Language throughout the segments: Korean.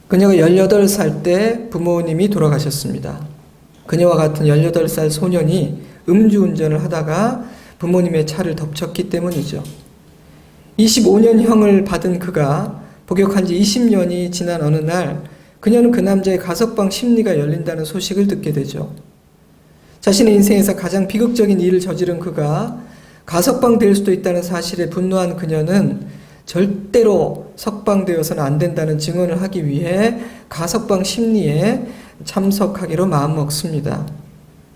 그녀가 18살 때 부모님이 돌아가셨습니다. 그녀와 같은 18살 소년이 음주운전을 하다가 부모님의 차를 덮쳤기 때문이죠. 25년형을 받은 그가 복역한 지 20년이 지난 어느 날 그녀는 그 남자의 가석방 심리가 열린다는 소식을 듣게 되죠. 자신의 인생에서 가장 비극적인 일을 저지른 그가 가석방 될 수도 있다는 사실에 분노한 그녀는 절대로 석방되어서는 안 된다는 증언을 하기 위해 가석방 심리에 참석하기로 마음먹습니다.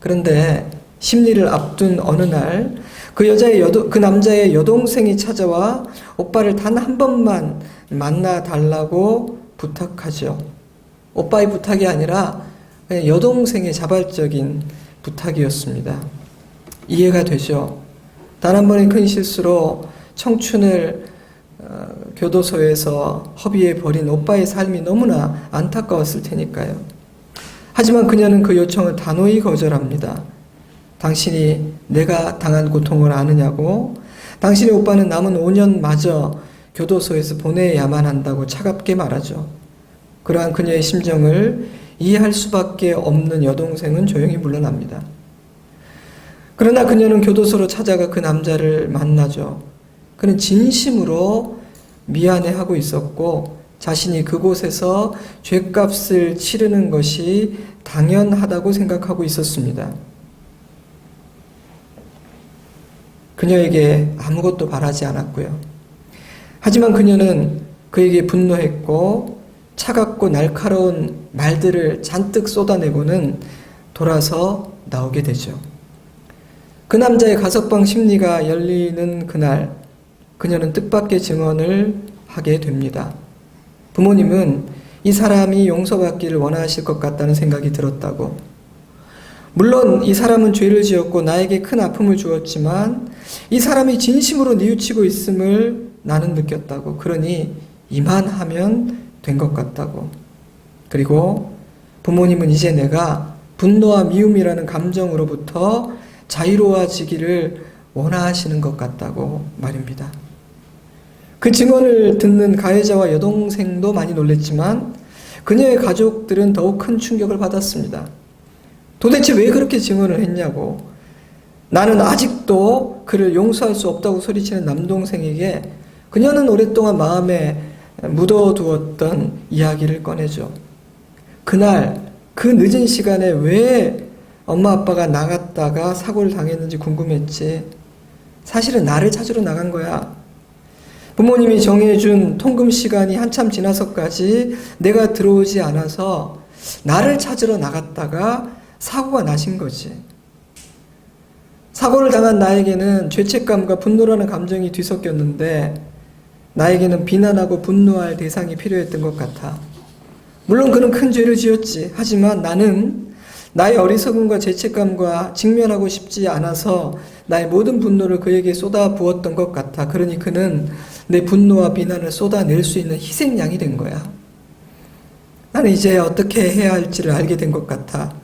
그런데 심리를 앞둔 어느 날 그 남자의 여동생이 찾아와 오빠를 단 한 번만 만나 달라고 부탁하죠. 오빠의 부탁이 아니라 그냥 여동생의 자발적인 부탁이었습니다. 이해가 되죠. 단 한 번의 큰 실수로 청춘을 교도소에서 허비해 버린 오빠의 삶이 너무나 안타까웠을 테니까요. 하지만 그녀는 그 요청을 단호히 거절합니다. 당신이 내가 당한 고통을 아느냐고, 당신의 오빠는 남은 5년마저 교도소에서 보내야만 한다고 차갑게 말하죠. 그러한 그녀의 심정을 이해할 수밖에 없는 여동생은 조용히 물러납니다. 그러나 그녀는 교도소로 찾아가 그 남자를 만나죠. 그는 진심으로 미안해하고 있었고 자신이 그곳에서 죗값을 치르는 것이 당연하다고 생각하고 있었습니다. 그녀에게 아무것도 바라지 않았고요. 하지만 그녀는 그에게 분노했고 차갑고 날카로운 말들을 잔뜩 쏟아내고는 돌아서 나오게 되죠. 그 남자의 가석방 심리가 열리는 그날 그녀는 뜻밖의 증언을 하게 됩니다. 부모님은 이 사람이 용서받기를 원하실 것 같다는 생각이 들었다고. 물론 이 사람은 죄를 지었고 나에게 큰 아픔을 주었지만 이 사람이 진심으로 뉘우치고 있음을 나는 느꼈다고. 그러니 이만하면 된 것 같다고. 그리고 부모님은 이제 내가 분노와 미움이라는 감정으로부터 자유로워지기를 원하시는 것 같다고 말입니다. 그 증언을 듣는 가해자와 여동생도 많이 놀랬지만 그녀의 가족들은 더욱 큰 충격을 받았습니다. 도대체 왜 그렇게 증언을 했냐고. 나는 아직도 그를 용서할 수 없다고 소리치는 남동생에게 그녀는 오랫동안 마음에 묻어두었던 이야기를 꺼내죠. 그날 그 늦은 시간에 왜 엄마 아빠가 나갔다가 사고를 당했는지 궁금했지. 사실은 나를 찾으러 나간 거야. 부모님이 정해준 통금 시간이 한참 지나서까지 내가 들어오지 않아서 나를 찾으러 나갔다가 사고가 나신 거지. 사고를 당한 나에게는 죄책감과 분노라는 감정이 뒤섞였는데 나에게는 비난하고 분노할 대상이 필요했던 것 같아. 물론 그는 큰 죄를 지었지. 하지만 나는 나의 어리석음과 죄책감과 직면하고 싶지 않아서 나의 모든 분노를 그에게 쏟아부었던 것 같아. 그러니 그는 내 분노와 비난을 쏟아낼 수 있는 희생양이 된 거야. 나는 이제 어떻게 해야 할지를 알게 된 것 같아.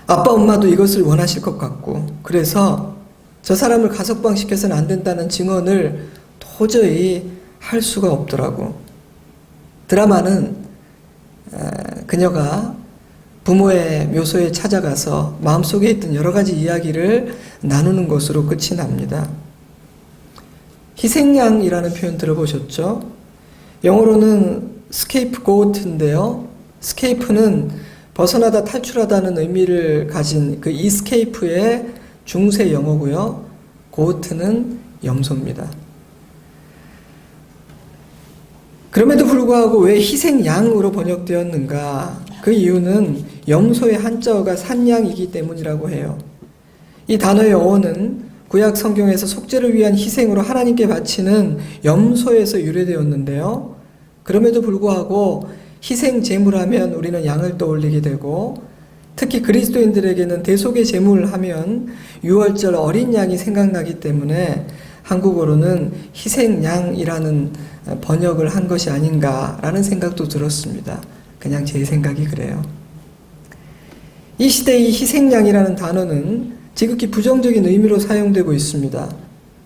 아빠 엄마도 이것을 원하실 것 같고 그래서 저 사람을 가석방시켜서는 안 된다는 증언을 도저히 할 수가 없더라고. 드라마는 그녀가 부모의 묘소에 찾아가서 마음속에 있던 여러 가지 이야기를 나누는 것으로 끝이 납니다. 희생양이라는 표현 들어보셨죠? 영어로는 scapegoat인데요. scape는 벗어나다 탈출하다는 의미를 가진 그 escape의 중세 영어고요. goat는 염소입니다. 그럼에도 불구하고 왜 희생양으로 번역되었는가? 그 이유는 염소의 한자어가 산양이기 때문이라고 해요. 이 단어의 어원은 구약 성경에서 속죄를 위한 희생으로 하나님께 바치는 염소에서 유래되었는데요. 그럼에도 불구하고 희생 제물하면 우리는 양을 떠올리게 되고 특히 그리스도인들에게는 대속의 제물을 하면 유월절 어린 양이 생각나기 때문에 한국어로는 희생양이라는 번역을 한 것이 아닌가라는 생각도 들었습니다. 그냥 제 생각이 그래요. 이 시대의 희생양이라는 단어는 지극히 부정적인 의미로 사용되고 있습니다.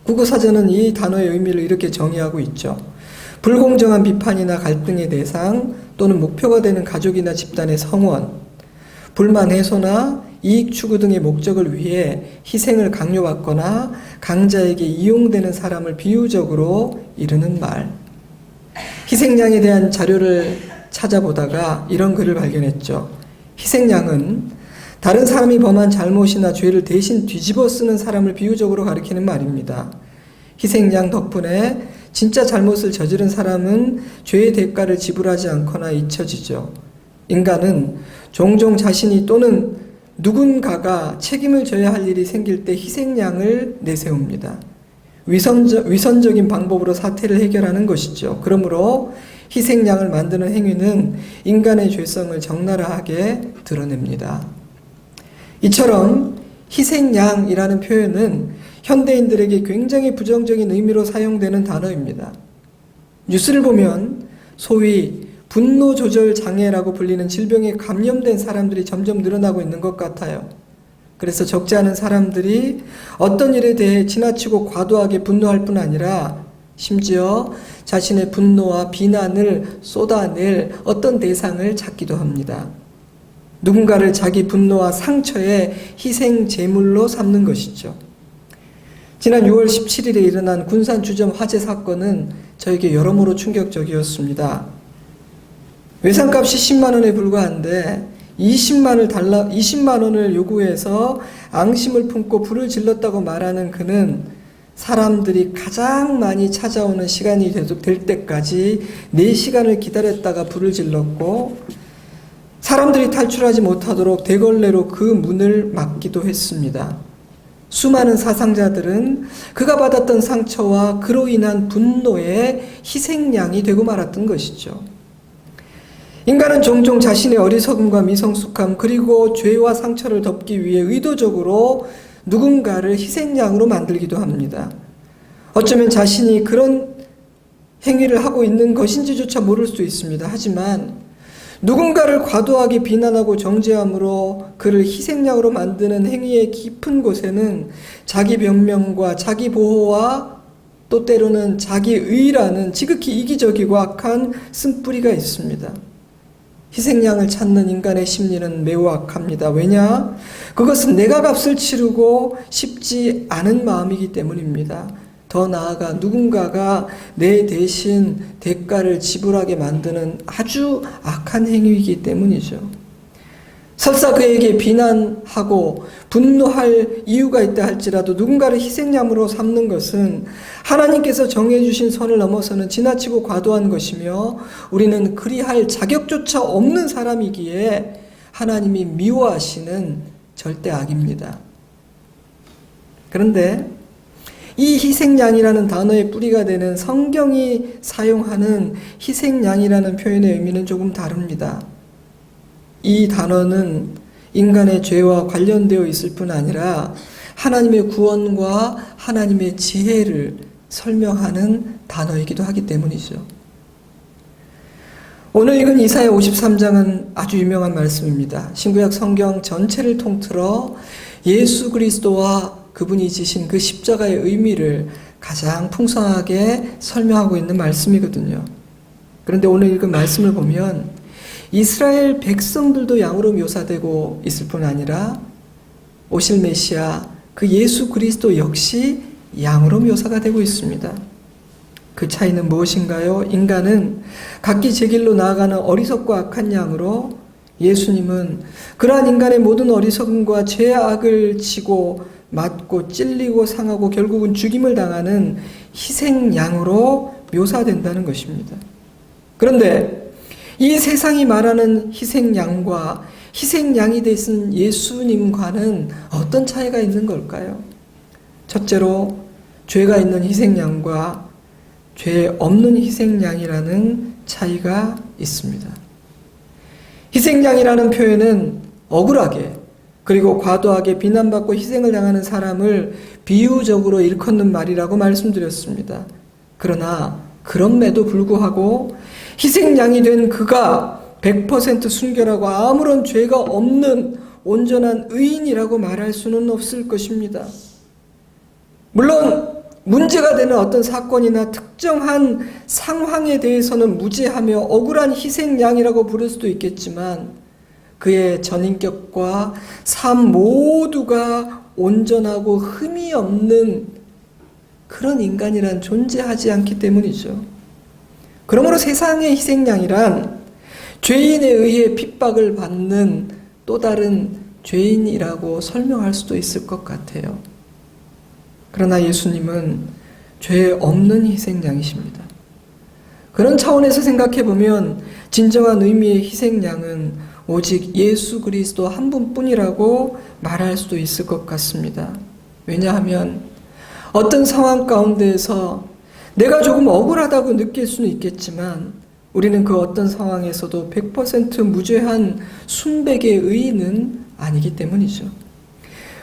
국어사전은 이 단어의 의미를 이렇게 정의하고 있죠. 불공정한 비판이나 갈등의 대상 또는 목표가 되는 가족이나 집단의 성원, 불만 해소나 이익 추구 등의 목적을 위해 희생을 강요받거나 강자에게 이용되는 사람을 비유적으로 이르는 말. 희생양에 대한 자료를 찾아보다가 이런 글을 발견했죠. 희생양은 다른 사람이 범한 잘못이나 죄를 대신 뒤집어 쓰는 사람을 비유적으로 가리키는 말입니다. 희생양 덕분에 진짜 잘못을 저지른 사람은 죄의 대가를 지불하지 않거나 잊혀지죠. 인간은 종종 자신이 또는 누군가가 책임을 져야 할 일이 생길 때 희생양을 내세웁니다. 위선적인 방법으로 사태를 해결하는 것이죠. 그러므로 희생양을 만드는 행위는 인간의 죄성을 적나라하게 드러냅니다. 이처럼 희생양이라는 표현은 현대인들에게 굉장히 부정적인 의미로 사용되는 단어입니다. 뉴스를 보면 소위 분노 조절 장애라고 불리는 질병에 감염된 사람들이 점점 늘어나고 있는 것 같아요. 그래서 적지 않은 사람들이 어떤 일에 대해 지나치고 과도하게 분노할 뿐 아니라 심지어 자신의 분노와 비난을 쏟아낼 어떤 대상을 찾기도 합니다. 누군가를 자기 분노와 상처의 희생 제물로 삼는 것이죠. 지난 6월 17일에 일어난 군산 주점 화재 사건은 저에게 여러모로 충격적이었습니다. 외상값이 10만 원에 불과한데 20만 원을 요구해서 앙심을 품고 불을 질렀다고 말하는 그는 사람들이 가장 많이 찾아오는 시간이 될 때까지 4시간을 기다렸다가 불을 질렀고 사람들이 탈출하지 못하도록 대걸레로 그 문을 막기도 했습니다. 수많은 사상자들은 그가 받았던 상처와 그로 인한 분노의 희생양이 되고 말았던 것이죠. 인간은 종종 자신의 어리석음과 미성숙함 그리고 죄와 상처를 덮기 위해 의도적으로 누군가를 희생양으로 만들기도 합니다. 어쩌면 자신이 그런 행위를 하고 있는 것인지조차 모를 수 있습니다. 하지만 누군가를 과도하게 비난하고 정죄함으로 그를 희생양으로 만드는 행위의 깊은 곳에는 자기 변명과 자기 보호와 또 때로는 자기의라는 지극히 이기적이고 악한 쓴뿌리가 있습니다. 희생양을 찾는 인간의 심리는 매우 악합니다. 왜냐? 그것은 내가 값을 치르고 싶지 않은 마음이기 때문입니다. 더 나아가 누군가가 내 대신 대가를 지불하게 만드는 아주 악한 행위이기 때문이죠. 설사 그에게 비난하고 분노할 이유가 있다 할지라도 누군가를 희생양으로 삼는 것은 하나님께서 정해주신 선을 넘어서는 지나치고 과도한 것이며 우리는 그리할 자격조차 없는 사람이기에 하나님이 미워하시는 절대 악입니다. 그런데 이 희생양이라는 단어의 뿌리가 되는 성경이 사용하는 희생양이라는 표현의 의미는 조금 다릅니다. 이 단어는 인간의 죄와 관련되어 있을 뿐 아니라 하나님의 구원과 하나님의 지혜를 설명하는 단어이기도 하기 때문이죠. 오늘 읽은 이사야 53장은 아주 유명한 말씀입니다. 신구약 성경 전체를 통틀어 예수 그리스도와 그분이 지신 그 십자가의 의미를 가장 풍성하게 설명하고 있는 말씀이거든요. 그런데 오늘 읽은 말씀을 보면 이스라엘 백성들도 양으로 묘사되고 있을 뿐 아니라 오실 메시아 그 예수 그리스도 역시 양으로 묘사가 되고 있습니다. 그 차이는 무엇인가요? 인간은 각기 제 길로 나아가는 어리석고 악한 양으로 예수님은 그러한 인간의 모든 어리석음과 죄악을 지고 맞고 찔리고 상하고 결국은 죽임을 당하는 희생양으로 묘사된다는 것입니다. 그런데 이 세상이 말하는 희생양과 희생양이 되신 예수님과는 어떤 차이가 있는 걸까요? 첫째로 죄가 있는 희생양과 죄 없는 희생양이라는 차이가 있습니다. 희생양이라는 표현은 억울하게 그리고 과도하게 비난받고 희생을 당하는 사람을 비유적으로 일컫는 말이라고 말씀드렸습니다. 그러나 그럼에도 불구하고 희생양이 된 그가 100% 순결하고 아무런 죄가 없는 온전한 의인이라고 말할 수는 없을 것입니다. 물론 문제가 되는 어떤 사건이나 특정한 상황에 대해서는 무죄하며 억울한 희생양이라고 부를 수도 있겠지만 그의 전인격과 삶 모두가 온전하고 흠이 없는 그런 인간이란 존재하지 않기 때문이죠. 그러므로 세상의 희생양이란 죄인에 의해 핍박을 받는 또 다른 죄인이라고 설명할 수도 있을 것 같아요. 그러나 예수님은 죄 없는 희생양이십니다. 그런 차원에서 생각해 보면 진정한 의미의 희생양은 오직 예수 그리스도 한 분뿐이라고 말할 수도 있을 것 같습니다. 왜냐하면 어떤 상황 가운데에서 내가 조금 억울하다고 느낄 수는 있겠지만 우리는 그 어떤 상황에서도 100% 무죄한 순백의 의인은 아니기 때문이죠.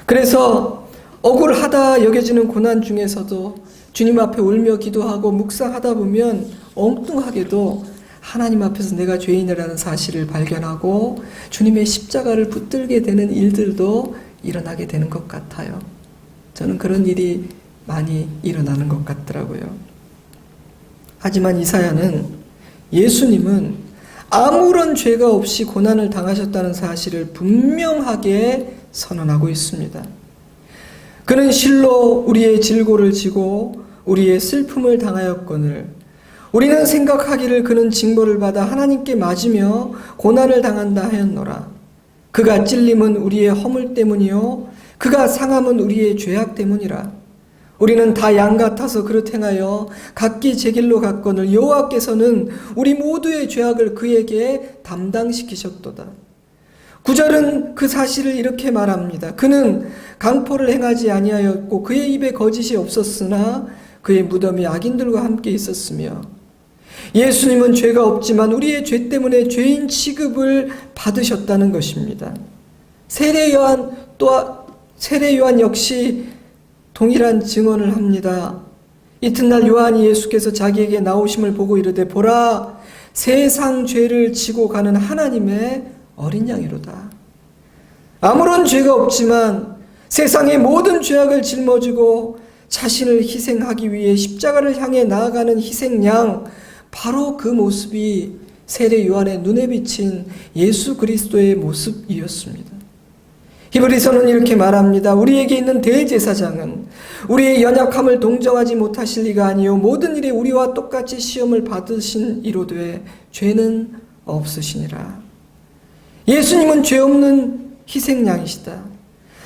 그래서 억울하다 여겨지는 고난 중에서도 주님 앞에 울며 기도하고 묵상하다 보면 엉뚱하게도 하나님 앞에서 내가 죄인이라는 사실을 발견하고 주님의 십자가를 붙들게 되는 일들도 일어나게 되는 것 같아요. 저는 그런 일이 많이 일어나는 것 같더라고요. 하지만 이사야는 예수님은 아무런 죄가 없이 고난을 당하셨다는 사실을 분명하게 선언하고 있습니다. 그는 실로 우리의 질고를 지고 우리의 슬픔을 당하였거늘 우리는 생각하기를 그는 징벌을 받아 하나님께 맞으며 고난을 당한다 하였노라. 그가 찔림은 우리의 허물 때문이요 그가 상함은 우리의 죄악 때문이라. 우리는 다 양 같아서 그릇 행하여 각기 제 길로 갔거늘 여호와께서는 우리 모두의 죄악을 그에게 담당시키셨도다. 9절은 그 사실을 이렇게 말합니다. 그는 강포를 행하지 아니하였고 그의 입에 거짓이 없었으나 그의 무덤이 악인들과 함께 있었으며 예수님은 죄가 없지만 우리의 죄 때문에 죄인 취급을 받으셨다는 것입니다. 세례 요한 역시 동일한 증언을 합니다. 이튿날 요한이 예수께서 자기에게 나오심을 보고 이르되 보라 세상 죄를 지고 가는 하나님의 어린 양이로다. 아무런 죄가 없지만 세상의 모든 죄악을 짊어지고 자신을 희생하기 위해 십자가를 향해 나아가는 희생양, 바로 그 모습이 세례 요한의 눈에 비친 예수 그리스도의 모습이었습니다. 히브리서는 이렇게 말합니다. 우리에게 있는 대제사장은 우리의 연약함을 동정하지 못하실 리가 아니요 모든 일에 우리와 똑같이 시험을 받으신 이로되 죄는 없으시니라. 예수님은 죄 없는 희생양이시다.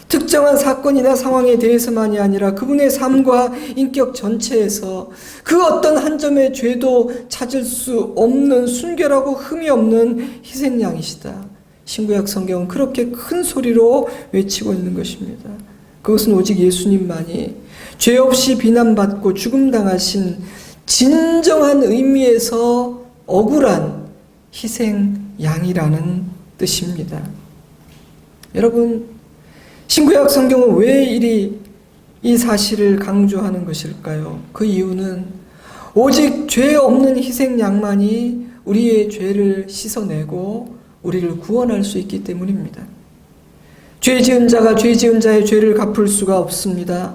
특정한 사건이나 상황에 대해서만이 아니라 그분의 삶과 인격 전체에서 그 어떤 한 점의 죄도 찾을 수 없는 순결하고 흠이 없는 희생양이시다. 신구약 성경은 그렇게 큰 소리로 외치고 있는 것입니다. 그것은 오직 예수님만이 죄 없이 비난받고 죽음당하신 진정한 의미에서 억울한 희생양이라는 뜻입니다. 여러분, 신구약 성경은 왜 이리 이 사실을 강조하는 것일까요? 그 이유는 오직 죄 없는 희생양만이 우리의 죄를 씻어내고 우리를 구원할 수 있기 때문입니다. 죄 지은 자가 죄 지은 자의 죄를 갚을 수가 없습니다.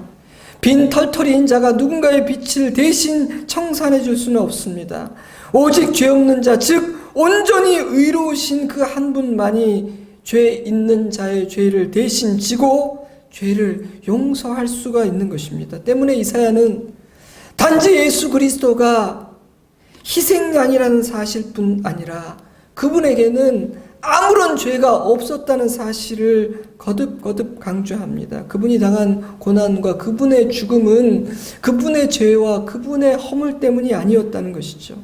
빈 털털이인 자가 누군가의 빛을 대신 청산해 줄 수는 없습니다. 오직 죄 없는 자, 즉 온전히 의로우신 그 한 분만이 죄 있는 자의 죄를 대신 지고 죄를 용서할 수가 있는 것입니다. 때문에 이사야는 단지 예수 그리스도가 희생양이라는 사실뿐 아니라 그분에게는 아무런 죄가 없었다는 사실을 거듭거듭 강조합니다. 그분이 당한 고난과 그분의 죽음은 그분의 죄와 그분의 허물 때문이 아니었다는 것이죠.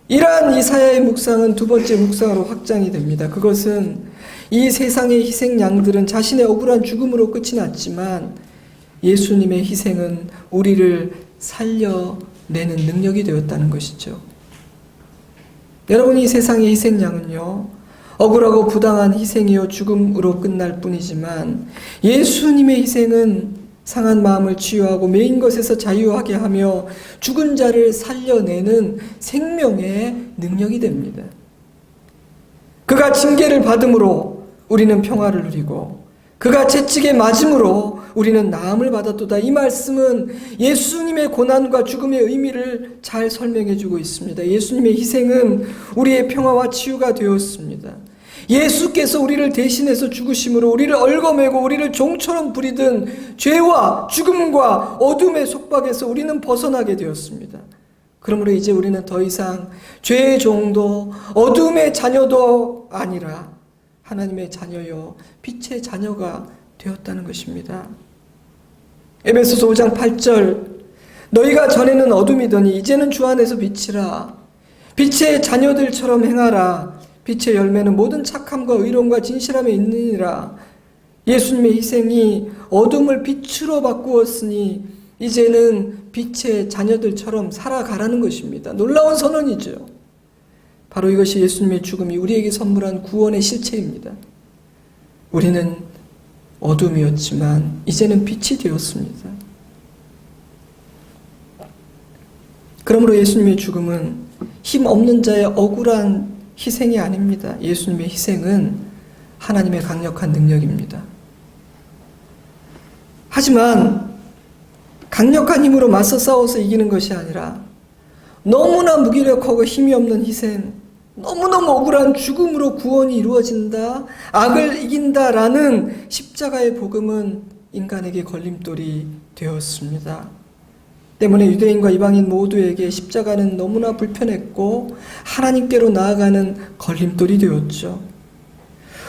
이러한 이사야의 묵상은 두 번째 묵상으로 확장이 됩니다. 그것은 이 세상의 희생양들은 자신의 억울한 죽음으로 끝이 났지만 예수님의 희생은 우리를 살려내는 능력이 되었다는 것이죠. 여러분, 이 세상의 희생양은요, 억울하고 부당한 희생이요 죽음으로 끝날 뿐이지만 예수님의 희생은 상한 마음을 치유하고 매인 것에서 자유하게 하며 죽은 자를 살려내는 생명의 능력이 됩니다. 그가 징계를 받음으로 우리는 평화를 누리고 그가 채찍에 맞음으로 우리는 나음을 받았도다. 이 말씀은 예수님의 고난과 죽음의 의미를 잘 설명해 주고 있습니다. 예수님의 희생은 우리의 평화와 치유가 되었습니다. 예수께서 우리를 대신해서 죽으심으로 우리를 얽어매고 우리를 종처럼 부리던 죄와 죽음과 어둠의 속박에서 우리는 벗어나게 되었습니다. 그러므로 이제 우리는 더 이상 죄의 종도 어둠의 자녀도 아니라 하나님의 자녀요 빛의 자녀가 되었다는 것입니다. 에베소서 5장 8절 너희가 전에는 어둠이더니 이제는 주 안에서 빛이라. 빛의 자녀들처럼 행하라. 빛의 열매는 모든 착함과 의로움과 진실함에 있느니라. 예수님의 희생이 어둠을 빛으로 바꾸었으니 이제는 빛의 자녀들처럼 살아가라는 것입니다. 놀라운 선언이죠. 바로 이것이 예수님의 죽음이 우리에게 선물한 구원의 실체입니다. 우리는 어둠이었지만 이제는 빛이 되었습니다. 그러므로 예수님의 죽음은 힘없는 자의 억울한 희생이 아닙니다. 예수님의 희생은 하나님의 강력한 능력입니다. 하지만 강력한 힘으로 맞서 싸워서 이기는 것이 아니라 너무나 무기력하고 힘이 없는 희생, 너무너무 억울한 죽음으로 구원이 이루어진다, 악을 이긴다라는 십자가의 복음은 인간에게 걸림돌이 되었습니다. 때문에 유대인과 이방인 모두에게 십자가는 너무나 불편했고 하나님께로 나아가는 걸림돌이 되었죠.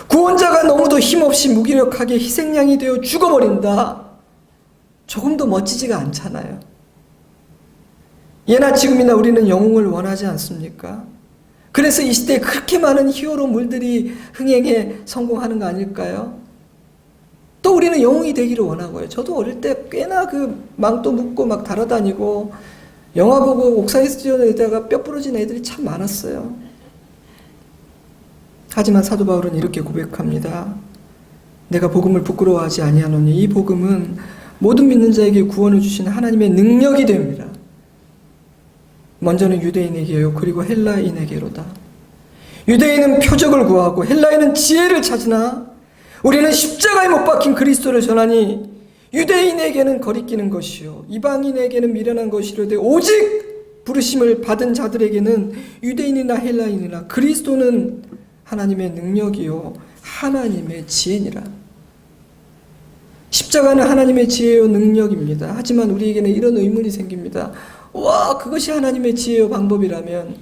구원자가 너무도 힘없이 무기력하게 희생양이 되어 죽어버린다. 조금도 멋지지가 않잖아요. 예나 지금이나 우리는 영웅을 원하지 않습니까? 그래서 이 시대에 그렇게 많은 히어로물들이 흥행에 성공하는 거 아닐까요? 또 우리는 영웅이 되기를 원하고요. 저도 어릴 때 꽤나 그 망토 묶고 막 달아다니고 영화 보고 옥상에서 뛰어내다가 뼈 부러진 애들이 참 많았어요. 하지만 사도 바울은 이렇게 고백합니다. 내가 복음을 부끄러워하지 아니하노니 이 복음은 모든 믿는 자에게 구원을 주시는 하나님의 능력이 됩니다. 먼저는 유대인에게요, 그리고 헬라인에게로다. 유대인은 표적을 구하고 헬라인은 지혜를 찾으나 우리는 십자가에 못 박힌 그리스도를 전하니 유대인에게는 거리끼는 것이요 이방인에게는 미련한 것이로되 오직 부르심을 받은 자들에게는 유대인이나 헬라인이나 그리스도는 하나님의 능력이요 하나님의 지혜니라. 십자가는 하나님의 지혜요 능력입니다. 하지만 우리에게는 이런 의문이 생깁니다. 와, 그것이 하나님의 지혜요 방법이라면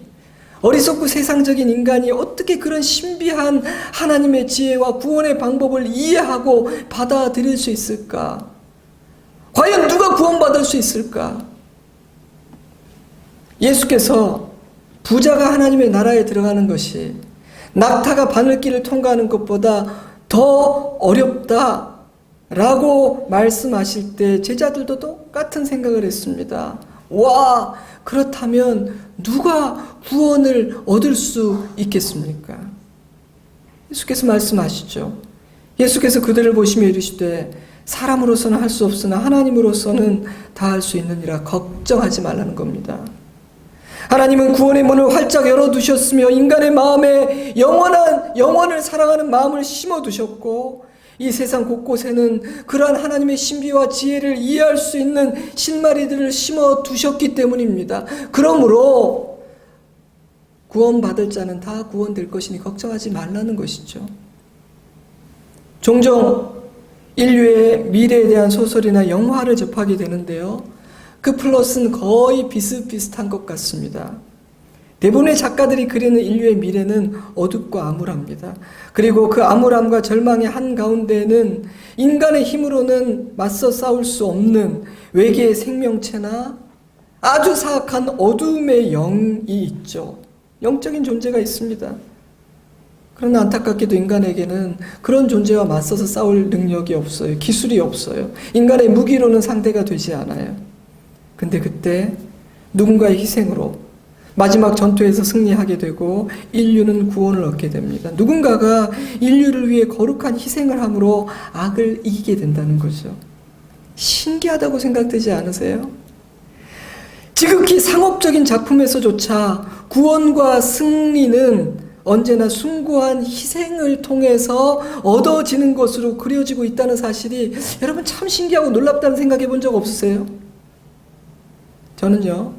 어리석고 세상적인 인간이 어떻게 그런 신비한 하나님의 지혜와 구원의 방법을 이해하고 받아들일 수 있을까? 과연 누가 구원받을 수 있을까? 예수께서 부자가 하나님의 나라에 들어가는 것이 낙타가 바늘길을 통과하는 것보다 더 어렵다라고 말씀하실 때 제자들도 똑같은 생각을 했습니다. 와, 그렇다면 누가 구원을 얻을 수 있겠습니까? 예수께서 말씀하시죠. 예수께서 그들을 보시며 이르시되 사람으로서는 할 수 없으나 하나님으로서는 다 할 수 있느니라. 걱정하지 말라는 겁니다. 하나님은 구원의 문을 활짝 열어두셨으며 인간의 마음에 영원을 사랑하는 마음을 심어두셨고 이 세상 곳곳에는 그러한 하나님의 신비와 지혜를 이해할 수 있는 실마리들을 심어두셨기 때문입니다. 그러므로 구원받을 자는 다 구원될 것이니 걱정하지 말라는 것이죠. 종종 인류의 미래에 대한 소설이나 영화를 접하게 되는데요. 그 플롯은 거의 비슷비슷한 것 같습니다. 대부분의 작가들이 그리는 인류의 미래는 어둡고 암울합니다. 그리고 그 암울함과 절망의 한가운데에는 인간의 힘으로는 맞서 싸울 수 없는 외계의 생명체나 아주 사악한 어둠의 영이 있죠. 영적인 존재가 있습니다. 그러나 안타깝게도 인간에게는 그런 존재와 맞서서 싸울 능력이 없어요. 기술이 없어요. 인간의 무기로는 상대가 되지 않아요. 근데 그때 누군가의 희생으로 마지막 전투에서 승리하게 되고 인류는 구원을 얻게 됩니다. 누군가가 인류를 위해 거룩한 희생을 함으로 악을 이기게 된다는 거죠. 신기하다고 생각되지 않으세요? 지극히 상업적인 작품에서조차 구원과 승리는 언제나 숭고한 희생을 통해서 얻어지는 것으로 그려지고 있다는 사실이 여러분 참 신기하고 놀랍다는 생각해 본 적 없으세요? 저는요,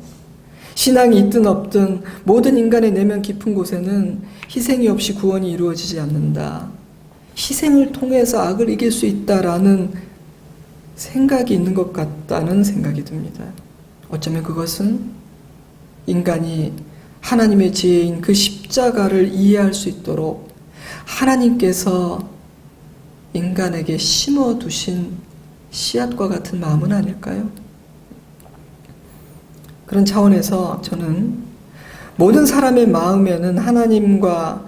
신앙이 있든 없든 모든 인간의 내면 깊은 곳에는 희생이 없이 구원이 이루어지지 않는다. 희생을 통해서 악을 이길 수 있다라는 생각이 있는 것 같다는 생각이 듭니다. 어쩌면 그것은 인간이 하나님의 지혜인 그 십자가를 이해할 수 있도록 하나님께서 인간에게 심어두신 씨앗과 같은 마음은 아닐까요? 그런 차원에서 저는 모든 사람의 마음에는 하나님과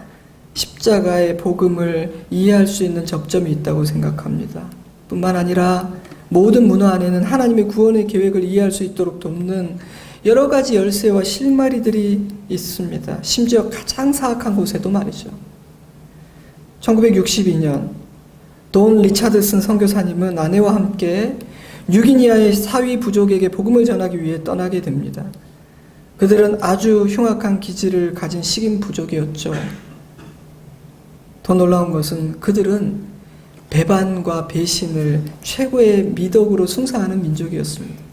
십자가의 복음을 이해할 수 있는 접점이 있다고 생각합니다. 뿐만 아니라 모든 문화 안에는 하나님의 구원의 계획을 이해할 수 있도록 돕는 여러 가지 열쇠와 실마리들이 있습니다. 심지어 가장 사악한 곳에도 말이죠. 1962년 돈 리차드슨 선교사님은 아내와 함께 뉴기니아의 사위 부족에게 복음을 전하기 위해 떠나게 됩니다. 그들은 아주 흉악한 기질을 가진 식인 부족이었죠. 더 놀라운 것은 그들은 배반과 배신을 최고의 미덕으로 숭상하는 민족이었습니다.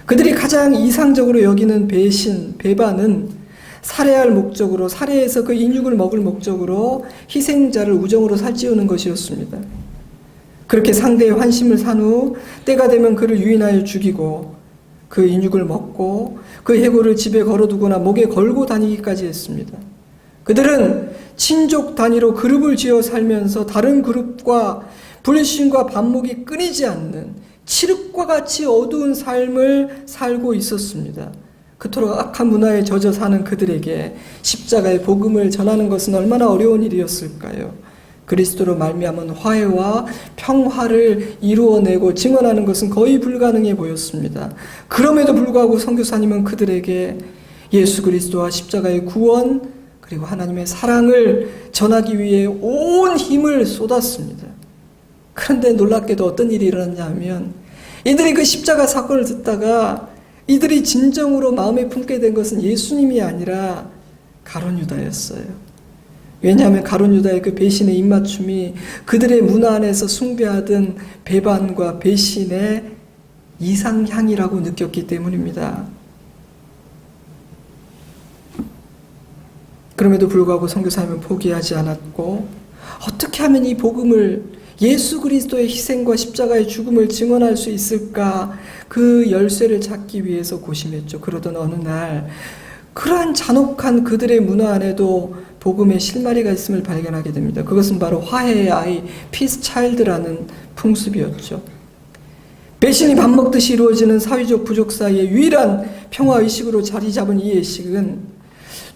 그들이 가장 이상적으로 여기는 배신, 배반은 살해할 목적으로, 살해해서 그 인육을 먹을 목적으로 희생자를 우정으로 살찌우는 것이었습니다. 그렇게 상대의 환심을 산 후 때가 되면 그를 유인하여 죽이고 그 인육을 먹고 그 해골을 집에 걸어두거나 목에 걸고 다니기까지 했습니다. 그들은 친족 단위로 그룹을 지어 살면서 다른 그룹과 불신과 반목이 끊이지 않는 칠흑과 같이 어두운 삶을 살고 있었습니다. 그토록 악한 문화에 젖어 사는 그들에게 십자가의 복음을 전하는 것은 얼마나 어려운 일이었을까요? 그리스도로 말미암은 화해와 평화를 이루어내고 증언하는 것은 거의 불가능해 보였습니다. 그럼에도 불구하고 선교사님은 그들에게 예수 그리스도와 십자가의 구원 그리고 하나님의 사랑을 전하기 위해 온 힘을 쏟았습니다. 그런데 놀랍게도 어떤 일이 일어났냐면 이들이 그 십자가 사건을 듣다가 이들이 진정으로 마음에 품게 된 것은 예수님이 아니라 가룟 유다였어요. 왜냐하면 가룟 유다의 그 배신의 입맞춤이 그들의 문화 안에서 숭배하던 배반과 배신의 이상향이라고 느꼈기 때문입니다. 그럼에도 불구하고 선교사님은 포기하지 않았고 어떻게 하면 이 복음을 예수 그리스도의 희생과 십자가의 죽음을 증언할 수 있을까 그 열쇠를 찾기 위해서 고심했죠. 그러던 어느 날 그러한 잔혹한 그들의 문화 안에도 복음의 실마리가 있음을 발견하게 됩니다. 그것은 바로 화해의 아이, 피스 차일드라는 풍습이었죠. 배신이 밥 먹듯이 이루어지는 사회적 부족 사이의 유일한 평화의식으로 자리 잡은 이 예식은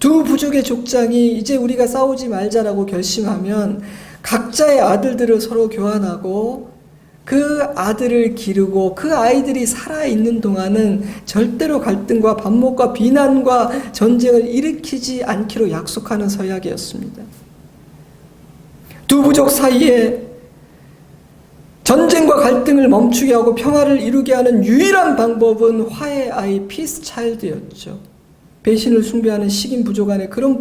두 부족의 족장이 이제 우리가 싸우지 말자라고 결심하면 각자의 아들들을 서로 교환하고 그 아들을 기르고 그 아이들이 살아있는 동안은 절대로 갈등과 반목과 비난과 전쟁을 일으키지 않기로 약속하는 서약이었습니다. 두 부족 사이에 전쟁과 갈등을 멈추게 하고 평화를 이루게 하는 유일한 방법은 화해의 아이 피스 차일드였죠. 배신을 숭배하는 식인 부족 안에 그런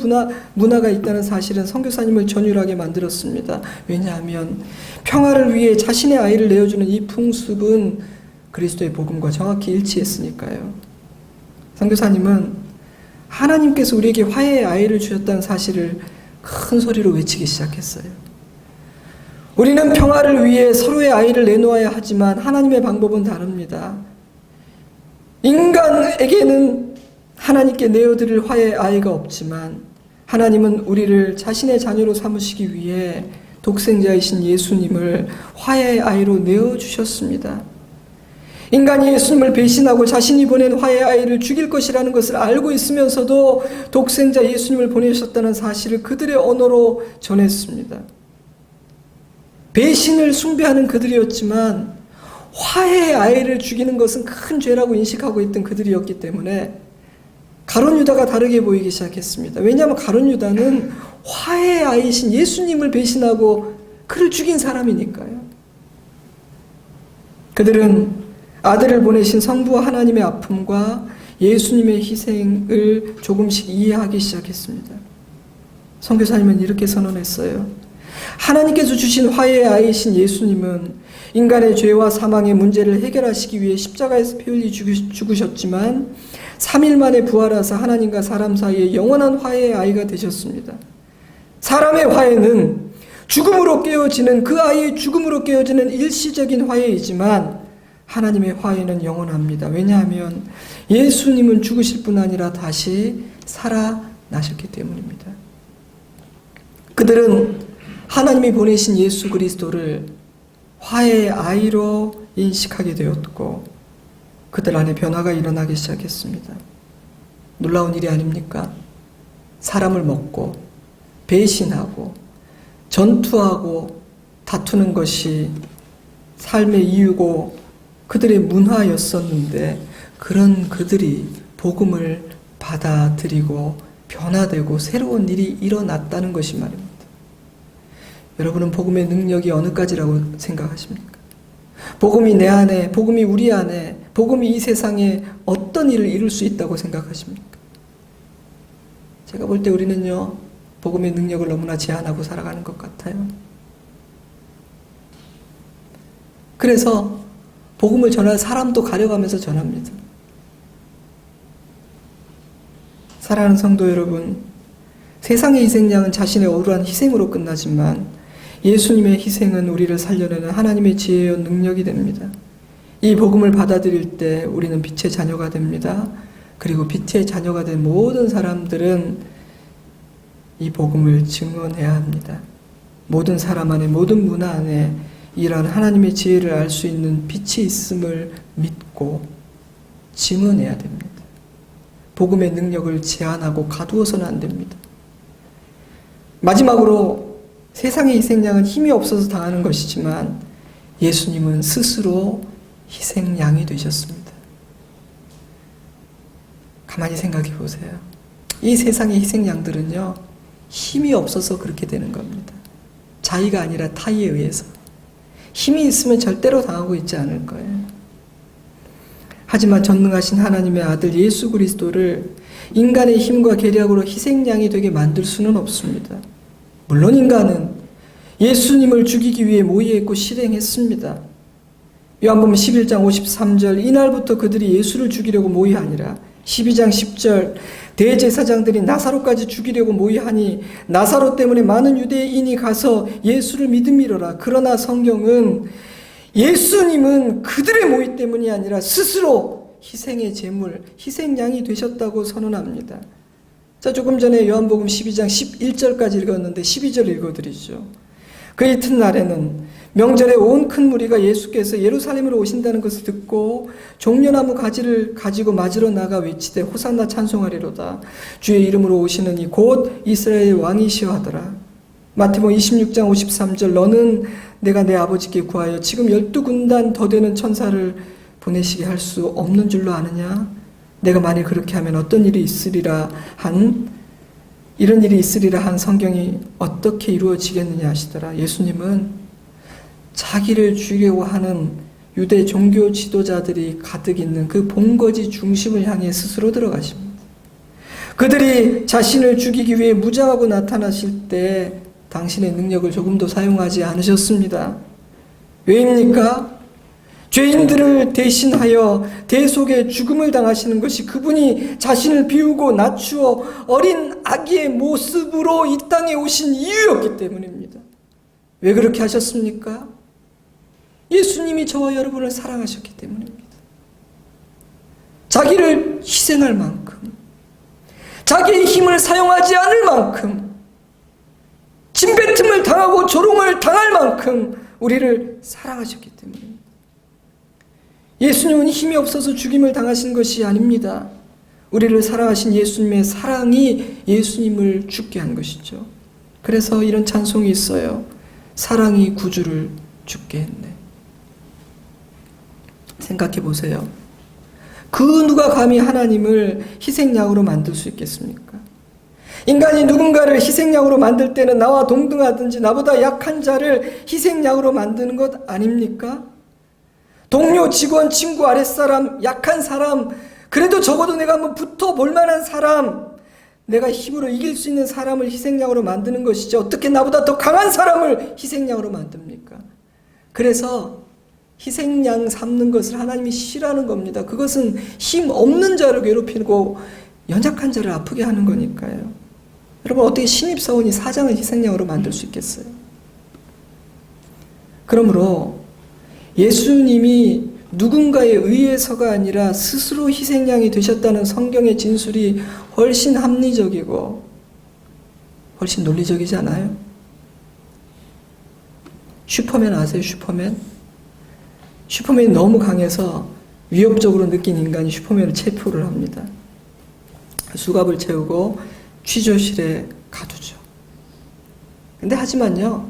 문화가 있다는 사실은 선교사님을 전율하게 만들었습니다. 왜냐하면 평화를 위해 자신의 아이를 내어주는 이 풍습은 그리스도의 복음과 정확히 일치했으니까요. 선교사님은 하나님께서 우리에게 화해의 아이를 주셨다는 사실을 큰 소리로 외치기 시작했어요. 우리는 평화를 위해 서로의 아이를 내놓아야 하지만 하나님의 방법은 다릅니다. 인간에게는 하나님께 내어드릴 화해의 아이가 없지만 하나님은 우리를 자신의 자녀로 삼으시기 위해 독생자이신 예수님을 화해의 아이로 내어주셨습니다. 인간이 예수님을 배신하고 자신이 보낸 화해의 아이를 죽일 것이라는 것을 알고 있으면서도 독생자 예수님을 보내셨다는 사실을 그들의 언어로 전했습니다. 배신을 숭배하는 그들이었지만 화해의 아이를 죽이는 것은 큰 죄라고 인식하고 있던 그들이었기 때문에 가룟 유다가 다르게 보이기 시작했습니다. 왜냐하면 가룟 유다는 화해의 아이신 예수님을 배신하고 그를 죽인 사람이니까요. 그들은 아들을 보내신 성부 하나님의 아픔과 예수님의 희생을 조금씩 이해하기 시작했습니다. 선교사님은 이렇게 선언했어요. 하나님께서 주신 화해의 아이신 예수님은 인간의 죄와 사망의 문제를 해결하시기 위해 십자가에서 피 흘리 죽으셨지만 3일 만에 부활하사 하나님과 사람 사이에 영원한 화해의 아이가 되셨습니다. 사람의 화해는 죽음으로 깨어지는, 그 아이의 죽음으로 깨어지는 일시적인 화해이지만 하나님의 화해는 영원합니다. 왜냐하면 예수님은 죽으실 뿐 아니라 다시 살아나셨기 때문입니다. 그들은 하나님이 보내신 예수 그리스도를 화해의 아이로 인식하게 되었고 그들 안에 변화가 일어나기 시작했습니다. 놀라운 일이 아닙니까? 사람을 먹고 배신하고 전투하고 다투는 것이 삶의 이유고 그들의 문화였었는데 그런 그들이 복음을 받아들이고 변화되고 새로운 일이 일어났다는 것이 말입니다. 여러분은 복음의 능력이 어느까지라고 생각하십니까? 복음이 내 안에, 복음이 우리 안에, 복음이 이 세상에 어떤 일을 이룰 수 있다고 생각하십니까? 제가 볼 때 우리는요, 복음의 능력을 너무나 제한하고 살아가는 것 같아요. 그래서 복음을 전할 사람도 가려가면서 전합니다. 사랑하는 성도 여러분, 세상의 희생양은 자신의 억울한 희생으로 끝나지만 예수님의 희생은 우리를 살려내는 하나님의 지혜와 능력이 됩니다. 이 복음을 받아들일 때 우리는 빛의 자녀가 됩니다. 그리고 빛의 자녀가 된 모든 사람들은 이 복음을 증언해야 합니다. 모든 사람 안에, 모든 문화 안에 이러한 하나님의 지혜를 알 수 있는 빛이 있음을 믿고 증언해야 됩니다. 복음의 능력을 제한하고 가두어서는 안 됩니다. 마지막으로 세상의 희생양은 힘이 없어서 당하는 것이지만 예수님은 스스로 희생양이 되셨습니다. 가만히 생각해 보세요. 이 세상의 희생양들은요, 힘이 없어서 그렇게 되는 겁니다. 자의가 아니라 타의에 의해서. 힘이 있으면 절대로 당하고 있지 않을 거예요. 하지만 전능하신 하나님의 아들 예수 그리스도를 인간의 힘과 계략으로 희생양이 되게 만들 수는 없습니다. 물론 인간은 예수님을 죽이기 위해 모의했고 실행했습니다. 요한복음 11장 53절, 이날부터 그들이 예수를 죽이려고 모의하니라. 12장 10절, 대제사장들이 나사로까지 죽이려고 모의하니 나사로 때문에 많은 유대인이 가서 예수를 믿음이로라. 그러나 성경은 예수님은 그들의 모의 때문이 아니라 스스로 희생의 제물, 희생양이 되셨다고 선언합니다. 자, 조금 전에 요한복음 12장 11절까지 읽었는데 12절 읽어드리죠. 그 이튿날에는 명절에 온 큰 무리가 예수께서 예루살렘으로 오신다는 것을 듣고 종려나무 가지를 가지고 맞으러 나가 외치되 호산나 찬송하리로다. 주의 이름으로 오시는 이 곧 이스라엘 왕이시여 하더라. 마태복음 26장 53절, 너는 내가 내 아버지께 구하여 지금 12군단 더 되는 천사를 보내시게 할 수 없는 줄로 아느냐? 내가 만일 그렇게 하면 어떤 일이 있으리라 한, 이런 일이 있으리라 한 성경이 어떻게 이루어지겠느냐 하시더라. 예수님은 자기를 죽이려고 하는 유대 종교 지도자들이 가득 있는 그 본거지 중심을 향해 스스로 들어가십니다. 그들이 자신을 죽이기 위해 무장하고 나타나실 때 당신의 능력을 조금도 사용하지 않으셨습니다. 왜입니까? 죄인들을 대신하여 대속의 죽음을 당하시는 것이 그분이 자신을 비우고 낮추어 어린 아기의 모습으로 이 땅에 오신 이유였기 때문입니다. 왜 그렇게 하셨습니까? 예수님이 저와 여러분을 사랑하셨기 때문입니다. 자기를 희생할 만큼, 자기의 힘을 사용하지 않을 만큼, 침뱉음을 당하고 조롱을 당할 만큼 우리를 사랑하셨기 때문입니다. 예수님은 힘이 없어서 죽임을 당하신 것이 아닙니다. 우리를 사랑하신 예수님의 사랑이 예수님을 죽게 한 것이죠. 그래서 이런 찬송이 있어요. 사랑이 구주를 죽게 했네. 생각해 보세요. 그 누가 감히 하나님을 희생양으로 만들 수 있겠습니까? 인간이 누군가를 희생양으로 만들 때는 나와 동등하든지 나보다 약한 자를 희생양으로 만드는 것 아닙니까? 동료, 직원, 친구, 아랫사람, 약한 사람, 그래도 적어도 내가 한번 붙어볼 만한 사람, 내가 힘으로 이길 수 있는 사람을 희생양으로 만드는 것이지 어떻게 나보다 더 강한 사람을 희생양으로 만듭니까? 그래서 희생양 삼는 것을 하나님이 싫어하는 겁니다. 그것은 힘 없는 자를 괴롭히고 연약한 자를 아프게 하는 거니까요. 여러분, 어떻게 신입사원이 사장을 희생양으로 만들 수 있겠어요? 그러므로 예수님이 누군가에 의해서가 아니라 스스로 희생양이 되셨다는 성경의 진술이 훨씬 합리적이고 훨씬 논리적이지 않아요? 슈퍼맨 아세요? 슈퍼맨? 슈퍼맨이 너무 강해서 위협적으로 느낀 인간이 슈퍼맨을 체포를 합니다. 수갑을 채우고 취조실에 가두죠. 근데 하지만요,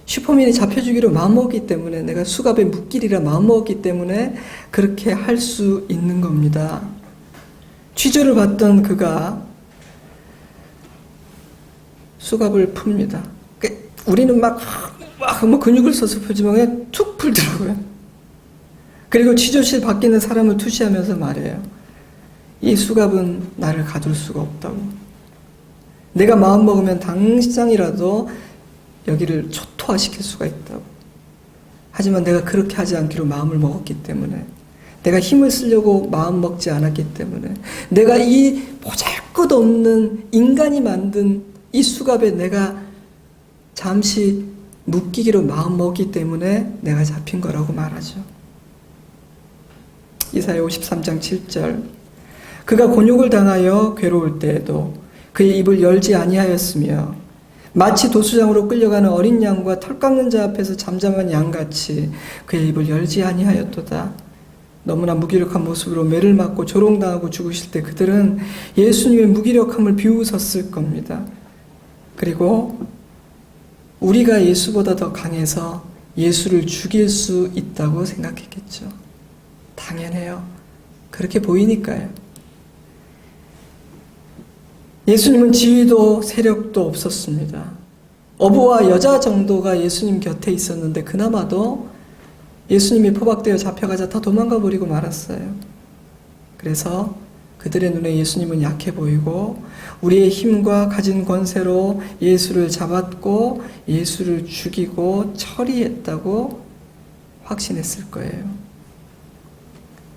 슈퍼맨이 잡혀주기로 마음먹었기 때문에, 내가 수갑에 묶이리라 마음먹었기 때문에 그렇게 할 수 있는 겁니다. 취조를 받던 그가 수갑을 풉니다. 우리는 막 근육을 써서 풀지만 그냥 툭 풀더라고요. 그리고 취조실 밖에 있는 사람을 투시하면서 말해요. 이 수갑은 나를 가둘 수가 없다고. 내가 마음먹으면 당장이라도 여기를 초토화시킬 수가 있다고. 하지만 내가 그렇게 하지 않기로 마음을 먹었기 때문에, 내가 힘을 쓰려고 마음 먹지 않았기 때문에, 내가 이 보잘것없는 인간이 만든 이 수갑에 내가 잠시 묶이기로 마음 먹기 때문에 내가 잡힌 거라고 말하죠. 이사야 53장 7절. 그가 곤욕을 당하여 괴로울 때에도 그의 입을 열지 아니하였으며 마치 도수장으로 끌려가는 어린 양과 털 깎는 자 앞에서 잠잠한 양같이 그의 입을 열지 아니하였도다. 너무나 무기력한 모습으로 매를 맞고 조롱당하고 죽으실 때 그들은 예수님의 무기력함을 비웃었을 겁니다. 그리고 우리가 예수보다 더 강해서 예수를 죽일 수 있다고 생각했겠죠. 당연해요. 그렇게 보이니까요. 예수님은 지위도 세력도 없었습니다. 어부와 여자 정도가 예수님 곁에 있었는데 그나마도 예수님이 포박되어 잡혀가자 다 도망가 버리고 말았어요. 그래서 그들의 눈에 예수님은 약해 보이고 우리의 힘과 가진 권세로 예수를 잡았고 예수를 죽이고 처리했다고 확신했을 거예요.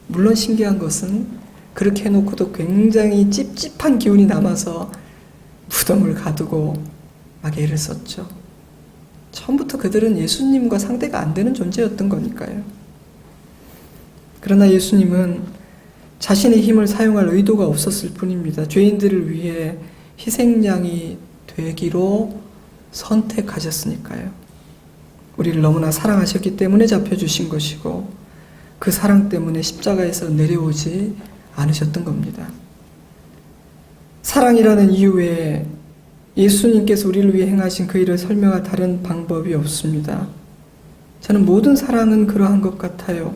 물론 신기한 것은 그렇게 해놓고도 굉장히 찝찝한 기운이 남아서 무덤을 가두고 막 애를 썼죠. 처음부터 그들은 예수님과 상대가 안 되는 존재였던 거니까요. 그러나 예수님은 자신의 힘을 사용할 의도가 없었을 뿐입니다. 죄인들을 위해 희생양이 되기로 선택하셨으니까요. 우리를 너무나 사랑하셨기 때문에 잡혀주신 것이고 그 사랑 때문에 십자가에서 내려오지 않으셨던 겁니다. 사랑이라는 이유 외에 예수님께서 우리를 위해 행하신 그 일을 설명할 다른 방법이 없습니다. 저는 모든 사랑은 그러한 것 같아요.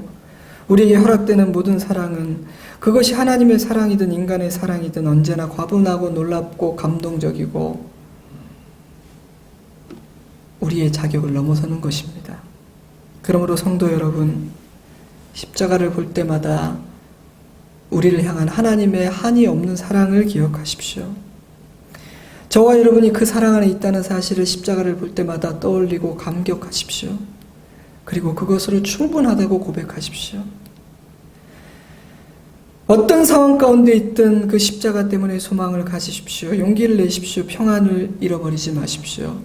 우리에게 허락되는 모든 사랑은 그것이 하나님의 사랑이든 인간의 사랑이든 언제나 과분하고 놀랍고 감동적이고 우리의 자격을 넘어서는 것입니다. 그러므로 성도 여러분, 십자가를 볼 때마다 우리를 향한 하나님의 한이 없는 사랑을 기억하십시오. 저와 여러분이 그 사랑 안에 있다는 사실을 십자가를 볼 때마다 떠올리고 감격하십시오. 그리고 그것으로 충분하다고 고백하십시오. 어떤 상황 가운데 있든 그 십자가 때문에 소망을 가지십시오. 용기를 내십시오. 평안을 잃어버리지 마십시오.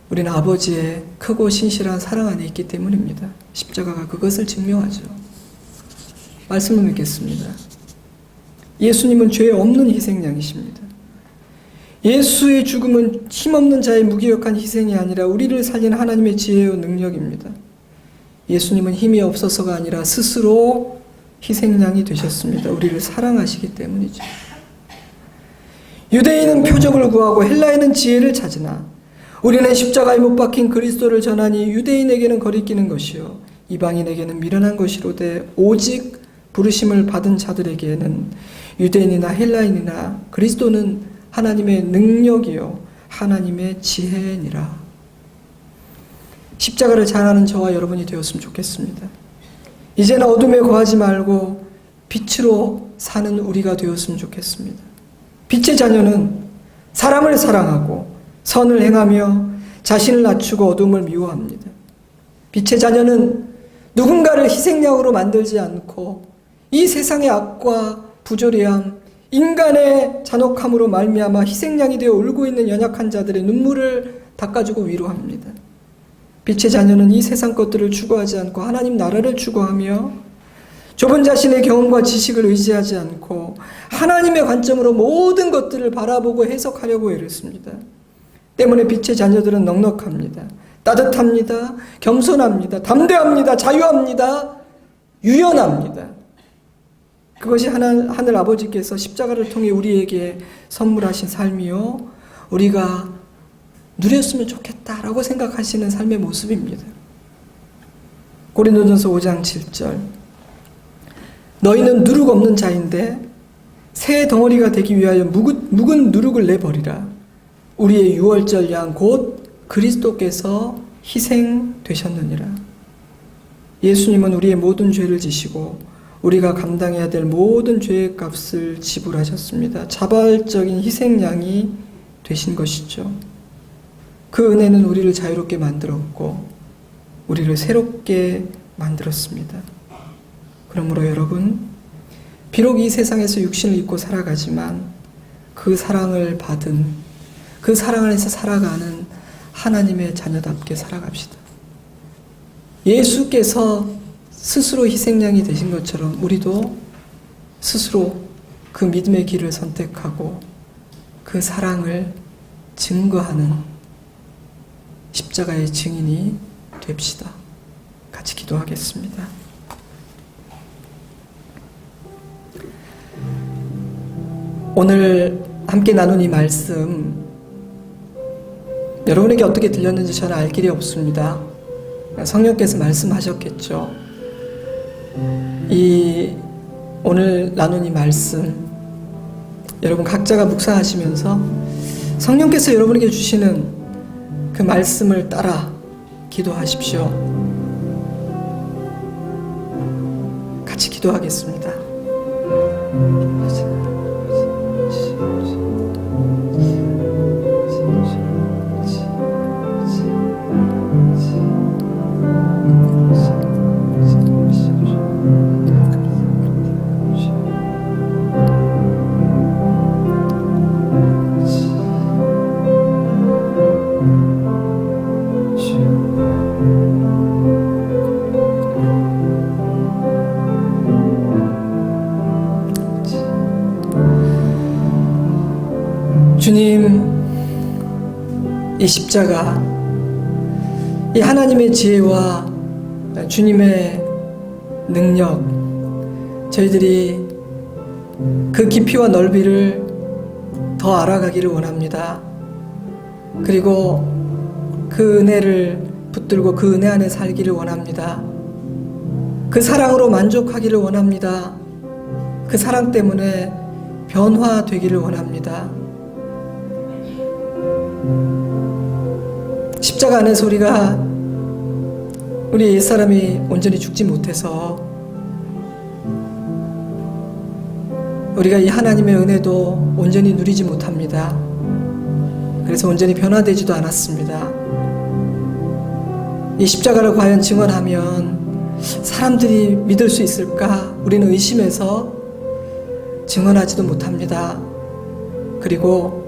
우리는 아버지의 크고 신실한 사랑 안에 있기 때문입니다. 십자가가 그것을 증명하죠. 말씀을 믿겠습니다. 예수님은 죄 없는 희생양이십니다. 예수의 죽음은 힘없는 자의 무기력한 희생이 아니라 우리를 살리는 하나님의 지혜와 능력입니다. 예수님은 힘이 없어서가 아니라 스스로 희생양이 되셨습니다. 우리를 사랑하시기 때문이죠. 유대인은 표적을 구하고 헬라인은 지혜를 찾으나 우리는 십자가에 못 박힌 그리스도를 전하니 유대인에게는 거리끼는 것이요 이방인에게는 미련한 것이로되 오직 부르심을 받은 자들에게는 유대인이나 헬라인이나 그리스도는 하나님의 능력이요 하나님의 지혜니라. 십자가를 잘 아는 저와 여러분이 되었으면 좋겠습니다. 이제는 어둠에 거하지 말고 빛으로 사는 우리가 되었으면 좋겠습니다. 빛의 자녀는 사람을 사랑하고 선을 행하며 자신을 낮추고 어둠을 미워합니다. 빛의 자녀는 누군가를 희생양으로 만들지 않고 이 세상의 악과 부조리함, 인간의 잔혹함으로 말미암아 희생양이 되어 울고 있는 연약한 자들의 눈물을 닦아주고 위로합니다. 빛의 자녀는 이 세상 것들을 추구하지 않고 하나님 나라를 추구하며 좁은 자신의 경험과 지식을 의지하지 않고 하나님의 관점으로 모든 것들을 바라보고 해석하려고 애를 씁니다. 때문에 빛의 자녀들은 넉넉합니다. 따뜻합니다. 겸손합니다. 담대합니다. 자유합니다. 유연합니다. 그것이 하늘 아버지께서 십자가를 통해 우리에게 선물하신 삶이요, 우리가 누렸으면 좋겠다라고 생각하시는 삶의 모습입니다. 고린도전서 5장 7절, 너희는 누룩 없는 자인데 새 덩어리가 되기 위하여 묵은 누룩을 내버리라. 우리의 유월절 양 곧 그리스도께서 희생되셨느니라. 예수님은 우리의 모든 죄를 지시고 우리가 감당해야 될 모든 죄의 값을 지불하셨습니다. 자발적인 희생양이 되신 것이죠. 그 은혜는 우리를 자유롭게 만들었고 우리를 새롭게 만들었습니다. 그러므로 여러분, 비록 이 세상에서 육신을 입고 살아가지만 그 사랑을 받은, 그 사랑 안에서 살아가는 하나님의 자녀답게 살아갑시다. 예수께서 스스로 희생양이 되신 것처럼 우리도 스스로 그 믿음의 길을 선택하고 그 사랑을 증거하는 십자가의 증인이 됩시다. 같이 기도하겠습니다. 오늘 함께 나눈 이 말씀, 여러분에게 어떻게 들렸는지 저는 알 길이 없습니다. 성령께서 말씀하셨겠죠. 오늘 나눈 이 말씀, 여러분 각자가 묵상하시면서 성령께서 여러분에게 주시는 그 말씀을 따라 기도하십시오. 같이 기도하겠습니다. 주님, 이 십자가, 이 하나님의 지혜와 주님의 능력, 저희들이 그 깊이와 넓이를 더 알아가기를 원합니다. 그리고 그 은혜를 붙들고 그 은혜 안에 살기를 원합니다. 그 사랑으로 만족하기를 원합니다. 그 사랑 때문에 변화되기를 원합니다. 십자가 안에서 우리 옛사람이 온전히 죽지 못해서 우리가 이 하나님의 은혜도 온전히 누리지 못합니다. 그래서 온전히 변화되지도 않았습니다. 이 십자가를 과연 증언하면 사람들이 믿을 수 있을까? 우리는 의심해서 증언하지도 못합니다. 그리고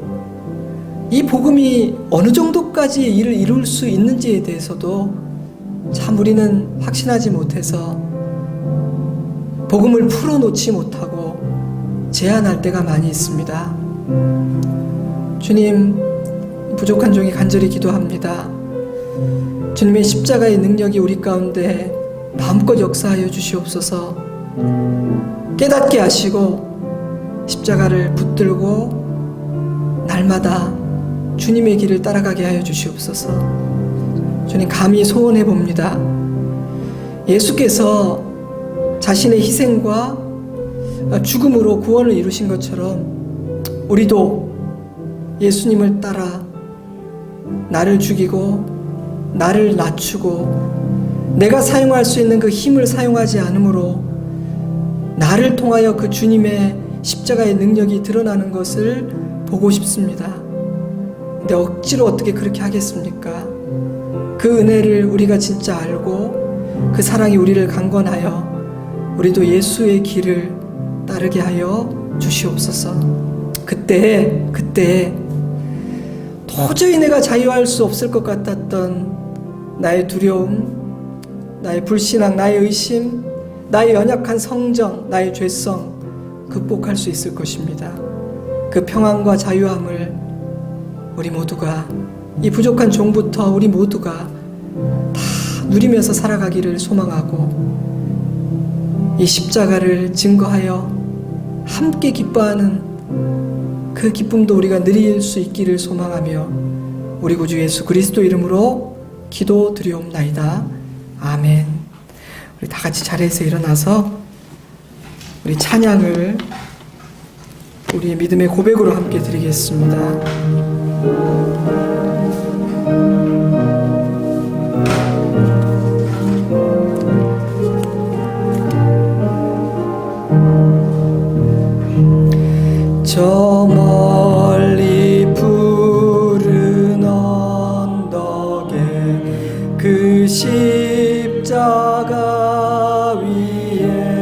이 복음이 어느 정도까지 일을 이룰 수 있는지에 대해서도 참 우리는 확신하지 못해서 복음을 풀어놓지 못하고 제한할 때가 많이 있습니다. 주님, 부족한 종이 간절히 기도합니다. 주님의 십자가의 능력이 우리 가운데 마음껏 역사하여 주시옵소서. 깨닫게 하시고 십자가를 붙들고 날마다 주님의 길을 따라가게 하여 주시옵소서. 주님, 감히 소원해 봅니다. 예수께서 자신의 희생과 죽음으로 구원을 이루신 것처럼 우리도 예수님을 따라 나를 죽이고 나를 낮추고 내가 사용할 수 있는 그 힘을 사용하지 않으므로 나를 통하여 그 주님의 십자가의 능력이 드러나는 것을 보고 싶습니다. 근데 억지로 어떻게 그렇게 하겠습니까? 그 은혜를 우리가 진짜 알고 그 사랑이 우리를 강권하여 우리도 예수의 길을 따르게 하여 주시옵소서. 그때 도저히 내가 자유할 수 없을 것 같았던 나의 두려움, 나의 불신앙, 나의 의심, 나의 연약한 성정, 나의 죄성 극복할 수 있을 것입니다. 그 평안과 자유함을 우리 모두가, 이 부족한 종부터 우리 모두가 다 누리면서 살아가기를 소망하고 이 십자가를 증거하여 함께 기뻐하는 그 기쁨도 우리가 누릴 수 있기를 소망하며 우리 구주 예수 그리스도 이름으로 기도드리옵나이다. 아멘. 우리 다 같이 자리에서 일어나서 우리 찬양을 우리의 믿음의 고백으로 함께 드리겠습니다. 저 멀리 푸른 언덕에 그 십자가 위에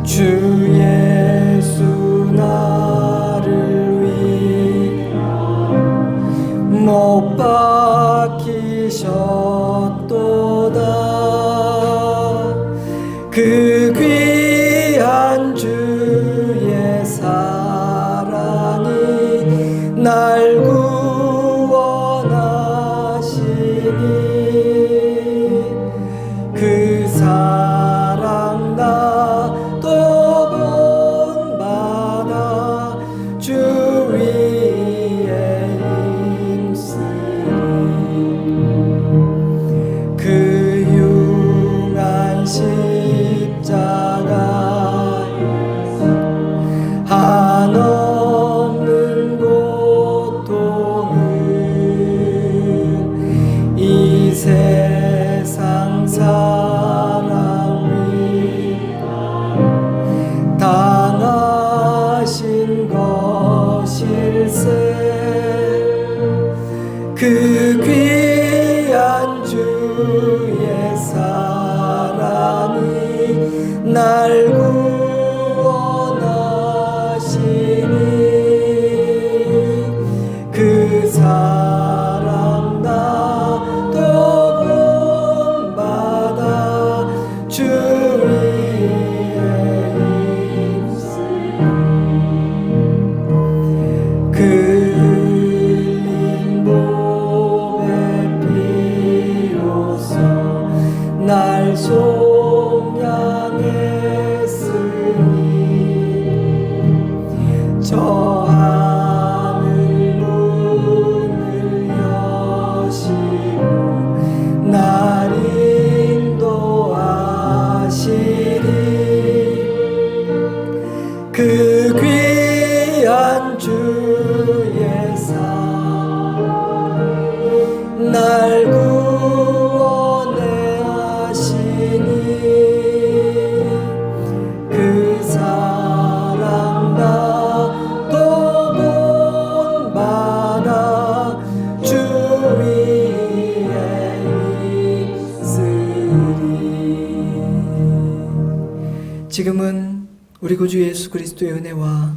주 예수 나를 위하여 못 박히셨도다. 그 귀한 주의 사랑이 날 구원하시니 그 사랑 나도 본받아 주 위에 힘쓰리. 그 흉한 십자가 한없는 고통을 이 세상 사랑 위하여 당하신 것일세. 그 귀한 주의 사랑이 날 구원하시니 그 사랑 나도 본받아 주 위에 힘쓰리. 그 흘린 몸의 피로써 날 속량했으니 저 하늘 문을 여시고 날 인도하시리. 그 귀한 주의 사랑 날 구원해 하시니 그 사랑 나도 본받아 주 위에 있으리. 지금은 우리 구주 예수 그리스도의 은혜와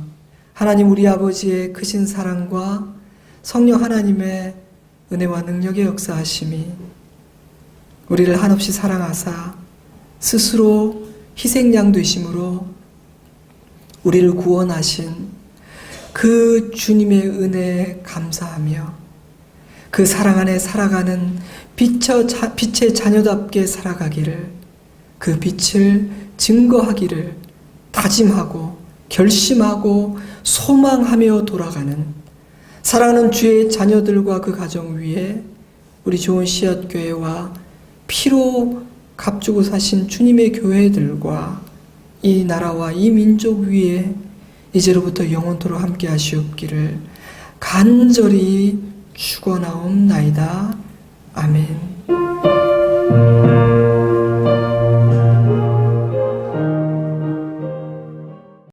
하나님 우리 아버지의 크신 사랑과 성령 하나님의 은혜와 능력의 역사하심이 우리를 한없이 사랑하사 스스로 희생양 되심으로 우리를 구원하신 그 주님의 은혜에 감사하며 그 사랑 안에 살아가는 빛의 자녀답게 살아가기를, 그 빛을 증거하기를 다짐하고 결심하고 소망하며 돌아가는 사랑하는 주의 자녀들과 그 가정 위에 우리 좋은 씨앗교회와 피로 값주고 사신 주님의 교회들과 이 나라와 이 민족 위에 이제로부터 영원토록 함께 하시옵기를 간절히 축원하옵나이다. 아멘.